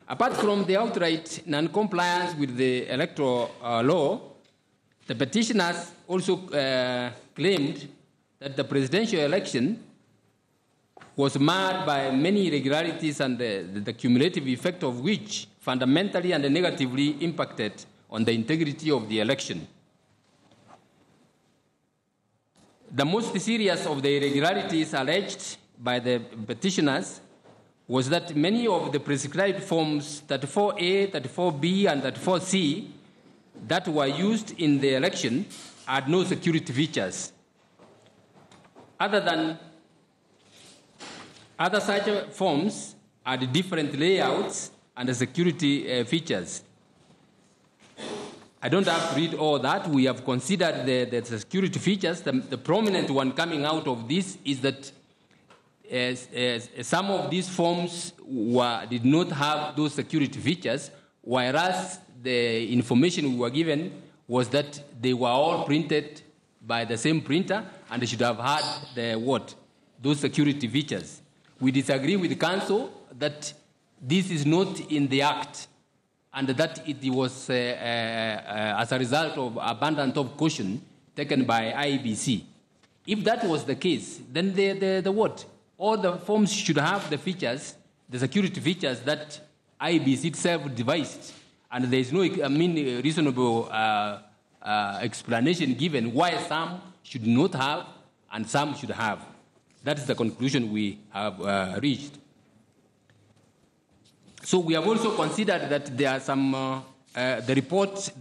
Apart from the outright non-compliance with the electoral law, the petitioners also claimed that the presidential election was marred by many irregularities and the cumulative effect of which fundamentally and negatively impacted on the integrity of the election. The most serious of the irregularities alleged by the petitioners was that many of the prescribed forms 34A, 34B, and 34C that were used in the election had no security features. Other such forms had different layouts and security features. I don't have to read all that. We have considered the security features. The prominent one coming out of this is that some of these forms did not have those security features, whereas the information we were given was that they were all printed by the same printer and they should have had those security features. We disagree with the council that this is not in the act and that it was as a result of abundance of caution taken by IEBC. If that was the case, then all the forms should have the features, the security features that IEBC itself devised, and there is no reasonable explanation given why some should not have and some should have. That is the conclusion we have reached. So we have also considered that there are some, the report